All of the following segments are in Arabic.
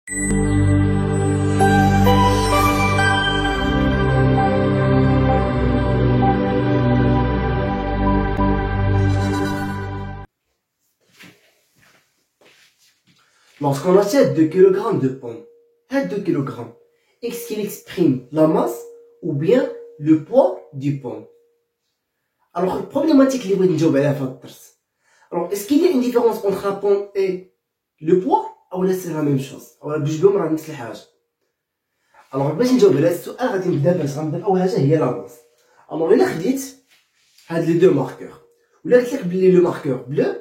Lorsqu'on achète 2 kg de pommes, 2 kg, est-ce qu'il exprime la masse ou bien le poids du pomme? Alors, la problématique اللي بغيت نجاوب عليها في هذا الدرس. Alors, est-ce qu'il y a une différence entre la pomme et le poids ou c'est la même chose؟ ولا بجوج بهم راه نفس الحاجة. Alors, باش نجاوب على هذا السؤال غادي نبدا بأول حاجة هي لا masse. Alors, إلا خديت هاد لي دو ماركور ولا قلت لك بلي لو ماركور بلو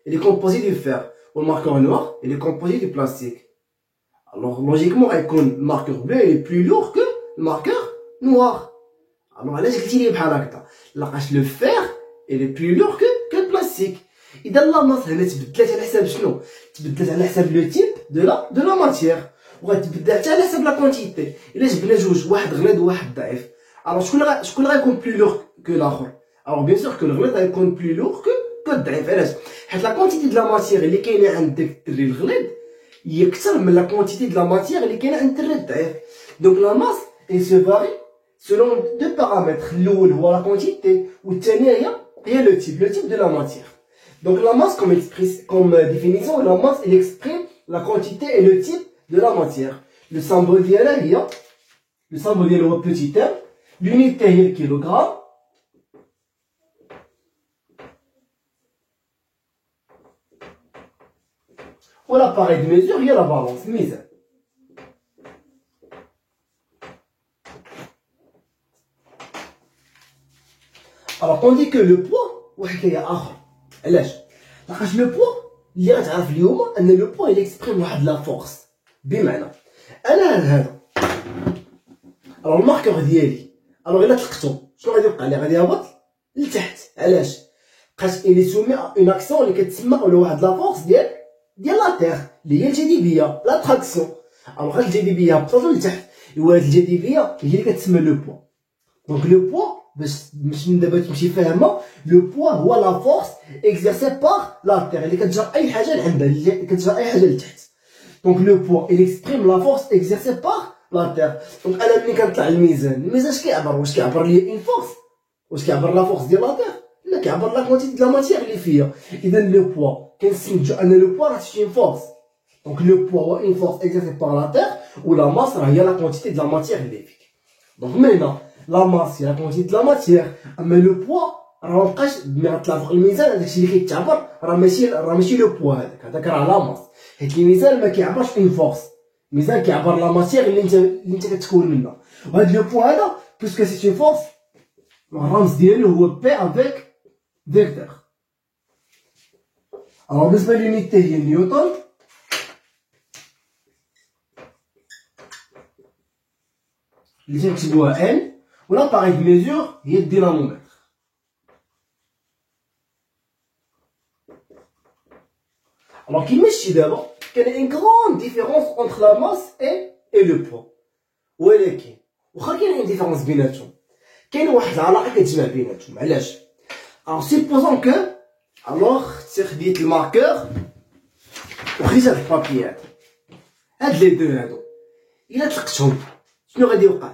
il est composé du fer و الماركور noir il est composé du plastique. Alors, logiquement, le marqueur bleu est plus lourd que le marqueur noir. Alors, là, je dis que le fer est plus lourd que le plastique. Et dans la masse, tu as le type de la matière. Tu as la quantité. Et là, je vais alors, je vais plus lourd que l'autre. Alors, bien sûr que le glade est plus lourd que le daif. La quantité de la matière, elle est le glade. Il y a la quantité de la matière qui est intéressante. Donc la masse, elle se varie selon deux paramètres. L'eau, la quantité, ou le type de la matière. Donc la masse, comme définition, la masse, elle exprime la quantité et le type de la matière. Le symbole d'IA, le symbole d'IA, le petit m, l'unité est le kilogramme. Ou l'appareil de mesure, il y a la balance, mise. Alors, on dit que le poids, le poids, le poids, il exprime la force. بمعنى alors le marqueur ديالي alors إلا طلقتو شنو غادي يوقع لي؟ غادي يهبط لتحت. علاش؟ بقاش إلي سومي اون اكسيون اللي كتسمى ولا واحد لا فورس ديال لا تيغ اللي هي الجاذبيه لا تراكسيون. الوغ هاد الجاذبيه هبطاتو لتحت، ايوا هاد الجاذبيه هي اللي كتسمى لو بوا. دونك لو بوا باش من دابا تمشي فاهمه، لو بوا هو لا فورس اكزيرسي باغ لا تيغ اللي كتجر اي حاجه لعندها، اللي كتجر اي حاجه لتحت. دونك لو بوا il exprime la force exercée par la terre. دونك انا ملي كنطلع الميزان اش كيعبر؟ واش كيعبر لي اون فورس؟ واش كيعبر لا فورس ديال لا تيغ؟ لا، كيعبر لا كونتيتي ديال لا ماتيغ اللي فيا. اذا لو بوا كنستنتجو ان لو بوا راه سي اون فورس. دونك لو بوا هو اون فورس exercée par la terre و لا ماس راه هي لا كونتيتي ديال لا ماتيغ اللي فيك. دونك مينا لا ماس هي لا كونتيتي ديال لا ماتيغ، اما لو بوا راه مبقاش ملي غطلع فوق الميزان هداكشي اللي كيتعبر راه ماشي لو بوا، هذاك راه لا ماس. حيت الميزان ما كيعبرش اون فورس، الميزان كيعبر لا ماتيغ اللي انت كتكون منها. وهاد لو بوا هذا بويسكو سي اون فورس الرمز ديالو هو بي افيك فيكتور. الوغ بالنسبه للونيتي هي نيوتن، اللي تنكتبوها ان، ولاباغي دو ميزور هي الدينامومتر. Alors كيما شتي دابا كاين اون كغون ديفيرونس اونتر لا ماس اي لو بوا، ولكن واخا كاين اون ديفيرونس بيناتهم كاين واحد العلاقه كتجمع بيناتهم. علاش؟ alors supposons que alors خديت الماركور وخديت هاد البابي هاد لي دو هادو، الا طلقتهم شنو غادي يوقع؟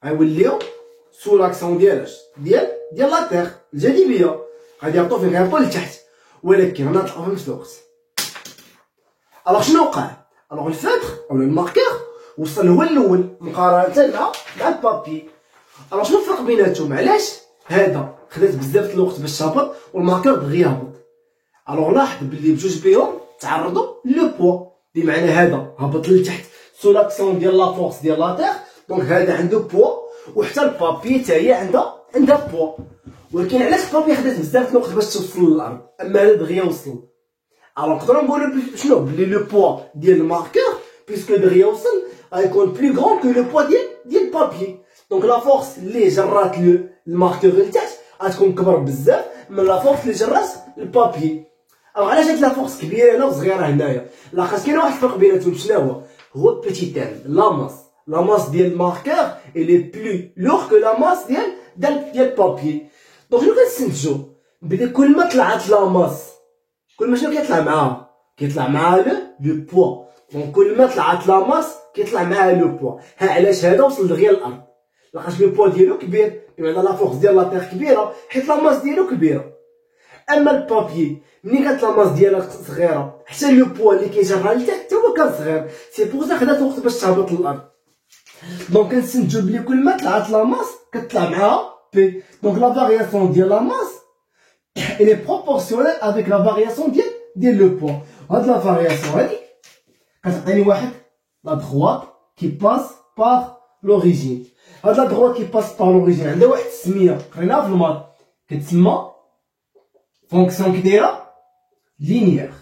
غيوليو سو لاكسيون ديال لا تيغ الجاذبيه، غادي يهبطو فين غيهبطو لتحت، ولكن انا نطلقو في نفس الوقت. الوغ شنو وقع؟ الوغ الفاتر اولا الماركور وصل هو الاول مقارنه مع البابي. الوغ شنو الفرق بيناتهم؟ علاش هذا خدات بزاف الوقت باش تهبط والماركور دغيا يهبط؟ الوغ لاحظ بلي بجوج بيهم تعرضوا لو بوا، بمعنى هذا هبط لتحت سو لاكسيون ديال لا فورس ديال لا تيغ، دونك هذا عنده بوا، وحتى البابي حتى هي عندها بوا. ولكن علاش البابي خدات بزاف الوقت باش توصل للارض اما هذا دغيا وصل؟ الوغ نقدروا نقولوا شنو؟ بلي لو بوا ديال الماركور بيسكو دغيا وصل غيكون بلو غران كو لو بوا ديال البابي. دونك لا فورس اللي جرات الماركور لتحت غتكون كبر بزاف من لا فورس اللي جرات البابي. الوغ علاش هاد لا فورس كبيره هنا وصغيره هنايا؟ لاخاطش كاين واحد الفرق بيناتهم. شنو هو بيتي تيرم لا ماس ديال الماركور اللي بلو لوغ كو لا ماس ديال البابي. دونك شنو كنستنتجو؟ بلي كل ما طلعت لا ماس كل ما شنو كيطلع معاها؟ كيطلع معاها لو بوا. دونك كل ما طلعت لا ماس كيطلع معاها لو بوا. ها علاش هذا وصل دغيا الارض، لقاش لو بوا ديالو كبير، بمعنى لا فورس ديال لا تيغ كبيره حيت لا ماس ديالو كبيره. اما البابي ملي كانت لا ماس ديالها صغيره حتى لو بوا اللي كيجرها لتحت حتى هو كان صغير، سي بور سا خدات وقت باش تهبط للارض. دونك كنستنتجو بلي كل ما طلعت لا ماس كتطلع معاها بي. دونك لا فارياسيون ديال لا ماس elle est proportionnelle avec la variation ديال لو بوا. هاد لا فارياسيون هادي كتعطيني واحد لا دغوات كي باس باغ لوريجين. هاد لا دغوات كي باس باغ لوريجين عندها واحد السميه قريناها في المات كتسمى فونكسيون كي دايره لينيير.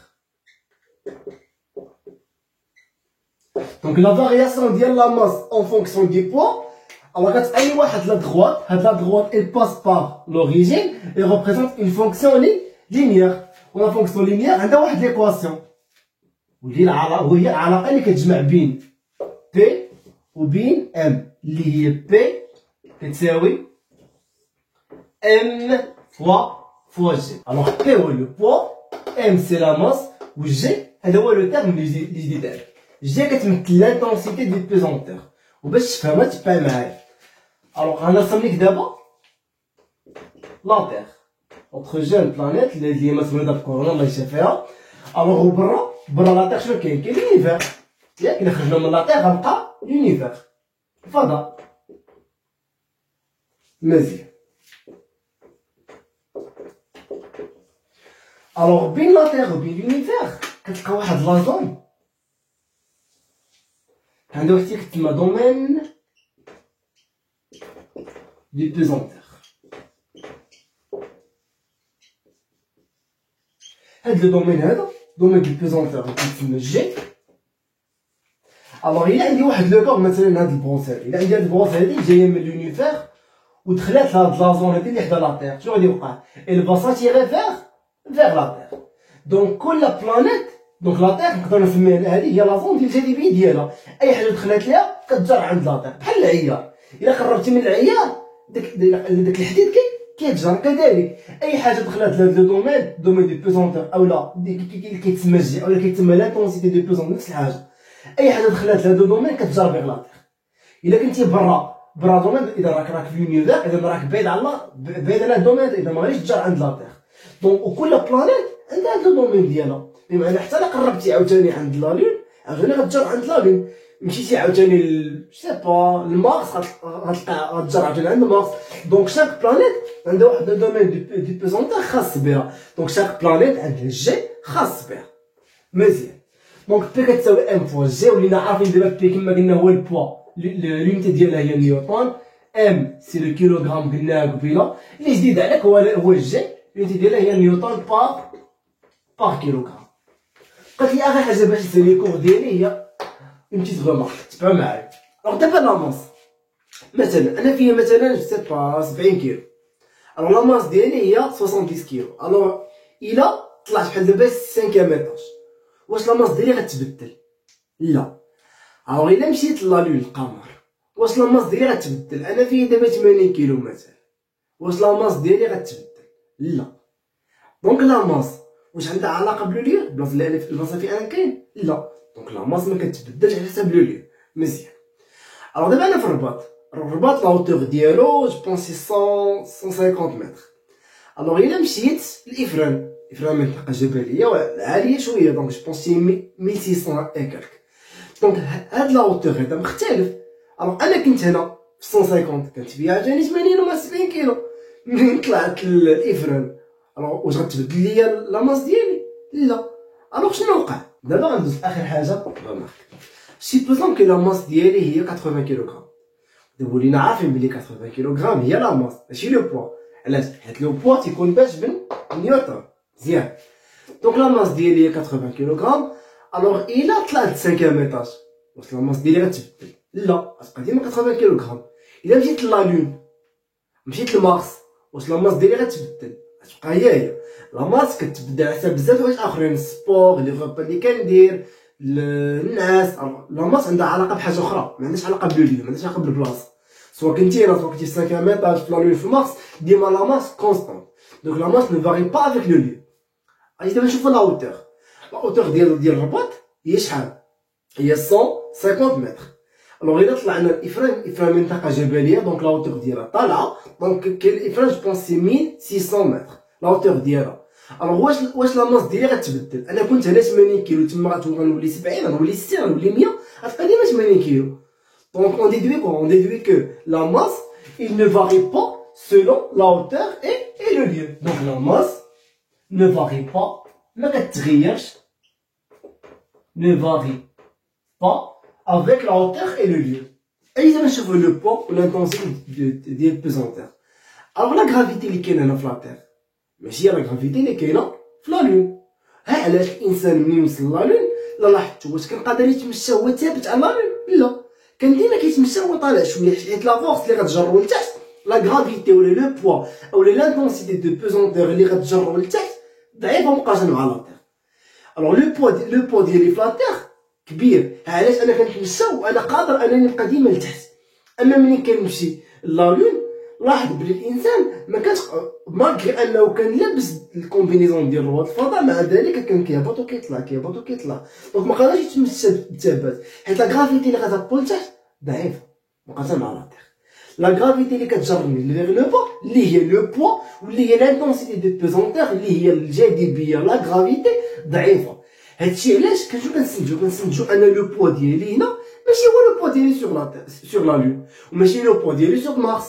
دونك لا فارياسيون ديال لا ماس اون فونكسيون دي بوا alors كتعطيني واحد لا دغوات. هاد لا دغوات elle passe par l'origine et représente une fonction linéaire. ولا فونكسيون لينيير عندها واحد ليكواسيون وهي العلاقه اللي كتجمع بين بي وبين ام اللي هي بي كتساوي ام فوا جي. الوغ بي هو لو بوا، ام سي لا ماس، و جي هذا هو لو تيرم اللي جديد عليه. جي كتمثل لانتونسيتي دي بيزونتور. وباش تفهمها تبع معايا الوغ غنرسم ليك دابا لا تيغ اوتر جون بلانيت اللي هي مسؤوله بكورونا الله يشفيها فيها. الوغ برا لا تيغ شنو كاين لونيفير ياك. الا خرجنا من لا تيغ غنلقى لونيفير الفضاء. مزيان الوغ بين لا تيغ وبين لونيفير كتلقى واحد لا زون عندها واحد كتسمى دومين دي بيزونتور. هاد لو دومين هذا دومين دي بيزونتور كيتسمى جي. الوغ الا عندي واحد لو كور مثلا هاد البونس هادي، الا عندي هاد البونس هادي جايه من لونيفير ودخلات لهاد لا زون هادي اللي حدا لا تيغ، شنو غادي يوقع؟ elle va s'attirer vers la terre. دونك كل بلانيت دونك لا تيغ نقدر نسميها هادي هي لا زون ديال الجاذبيه ديالها. اي حاجه دخلت ليها كتجر عند لا تيغ بحال العيار. الا قربتي من العيار داك الحديد كيتجر. كذلك اي حاجه دخلت لهاد لو دومين دي بيزونتور اولا كيتسمى جي اولا كيتسمى لانتونسيتي دي بيزونتور نفس الحاجه. اي حاجه دخلت لهاد دومين كتجر بغ لا تيغ. الا كنتي برا دومين اذا راك في لونيفير اذا راك بعيد على الدومين اذا ما غاديش تجر عند لا تيغ. دونك وكل بلانيت عندها هاد الدومين ديالها، بمعنى حتى الا قربتي عاوتاني عند لا لون عاوتاني غتجر عند لا لون. مشيتي عاوتاني سي با المارس غتجر عاوتاني عند مارس. دونك شاك بلانيت عندها واحد الدومين دي بيزونتور خاص بها. دونك شاك بلانيت عندها جي خاص بها. مزيان دونك بي كتساوي ام فوا جي. ولينا عارفين دابا بي كما قلنا هو البوا لونيتي ديالها هي نيوتن. ام سي لو كيلوغرام قلناها قبيله. اللي جديد عليك هو الجي لونيتي ديالها هي نيوتن باغ كيلوغرام. قالت لي اخر حاجه باش نسالي لي كور ديالي هي اون بتيت غومارك تبع معايا. الوغ دابا لا ماس مثلا انا فيها مثلا سي با 70 كيلو. الوغ لا ماس ديالي هي 70 كيلو. الوغ الا طلعت بحال دابا 5 ايطاج واش لا ماس ديالي غتبدل؟ لا. الوغ الا مشيت لا لون القمر واش لا ماس ديالي غتبدل؟ انا فيه دابا 80 كيلو مثلا واش لا ماس ديالي غتبدل؟ لا. دونك لا ماس واش عندها علاقه بلو ليو البلاصه فين انا كاين؟ لا. دونك لا ماس ما كتبدلش على حساب لو ليو. مزيان الوغ دابا انا في الرباط لا هوتور ديالو جو بونسي 150 متر. الوغ الا مشيت لافران منطقه جبليه عاليه شويه دونك جو بونسي 1600 ايكالك. دونك هاد لا هوتور هذا مختلف. الوغ انا كنت هنا في 150 كانت فيها عاوتاني 80 ولا 70 كيلو. منين طلعت لافران الوغ واش غتبدل ليا لا ماس ديالي؟ لا. الوغ شنو وقع؟ دابا غندوز لاخر حاجه غنمارك. سيبوزون كو لا ماس ديالي هي 80 كيلوغرام. دابا ولينا عارفين بلي 80 كيلوغرام هي لا ماس ماشي لو بوا. علاش؟ حيت لو بوا تيكون باش بالنيوتن. مزيان دونك لا ماس ديالي هي 80 كيلوغرام. الوغ الا طلعت 5 ايطاج واش لا ماس ديالي غتبدل؟ لا غتبقى ديما 80 كيلوغرام. الا مشيت لا لون مشيت لمارس واش لا ماس ديالي غتبدل؟ غتبقى هي لا ماس كتبدل على حساب بزاف حوايج اخرين، السبور لي غوبا اللي كندير الناس. لا ماس عندها علاقه بحاجه اخرى ما عندهاش علاقه بلو ليو، ما عندهاش علاقه بالبلاصه. سوا كنتي هنا سوا كنتي 5 ايطاج في لا لون في مارس ديما لا ماس كونستانت. دونك لا ماس نو فاري با افيك لو ليو. غادي دابا نشوفو لا هوتور. لا هوتور ديال الرباط هي شحال؟ هي 150 متر. الوغ الا طلعنا الافران منطقه جبليه دونك لا هوتور ديالها طالعه، دونك كاين الافران جو بونس سي 1600 متر لا هوتور ديالها. الوغ واش لا ماس ديالي غتبدل؟ انا كنت هنا 80 كيلو تما غنولي 70 غنولي 60 غنولي 100 غتبقى ديما 80 كيلو. دونك on déduit que la masse il ne varie pas selon la hauteur et le lieu. Donc la masse ne varie pas, ما كتغيرش ne varie pas avec la hauteur et le lieu. Et دابا نشوفو لو بوا و l'intensité ديال البيزونتير. الوغ لا غرافيتي اللي كاينه هنا في لا تير ماشي هي لا غرافيتي اللي كاينه في لا لون. ها علاش الانسان ملي وصل لا لون لا لاحظتو واش كان قادر يتمشى هو ثابت على لا لون؟ لا، كان ديما كيتمشى هو طالع شويه، حيت لا فورس اللي غتجرو لتحت لا غرافيتي ولا لو بوا اولا لانتونسيتي دو بيزونتير اللي غتجرو لتحت ضعيفه مقارنه مع لا تير. الوغ لو بوا ديالي في لا تير كبير، علاش انا كنتمشى وانا قادر انني نبقى ديما لتحت. اما ملي كنمشي لا لون لاحظ بلي الانسان ما كانش مالغري انه كان لابس الكومبينيزون ديال رواد الفضاء، مع ذلك كان كيهبط وكيطلع كيهبط وكيطلع، دونك ما قادرش يتمشى بالثبات حيت لا غرافيتي اللي غتهبطو لتحت ضعيفه مقارنه مع لا تير. لا غرافيتي اللي كتجرني فيغ لو با اللي هي لو بوا واللي هي لانتونسيتي دو بيزونتير اللي هي الجاذبيه لا غرافيتي ضعيفه. هادشي علاش كنستنتجو ان لو بوا ديالي هنا ماشي هو لو بوا ديالي سور لا لون وماشي لو بوا ديالي سور مارس.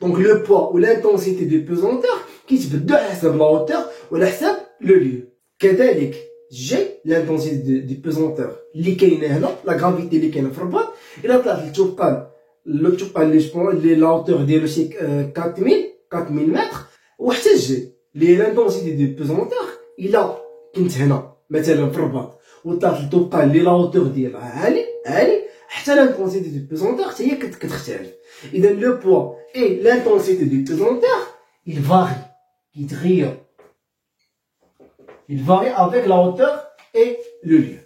دونك لو بوا و لانتونسيتي دو بيزونتير كيتبدلو على حساب لا هوتور وعلى حساب لو ليو. كذلك جي لانتونسيتي دو بيزونتير اللي كاينه هنا لا غرافيتي اللي كاينه في الرباط الا طلعت للتوقال اللي لا هوتور ديالو شي 4000 متر، وحتى جي لي لانتونسيتي دو بيزونتير الا كنت هنا مثلا في الرباط وطلعت للتوقال اللي لا هوتور ديالها عالي حتى لانتونسيتي دو بيزونتير حتى هي كتختلف. اذا لو بوا اي لانتونسيتي دو بيزونتير il varie يتغير il varie avec la hauteur et le lieu.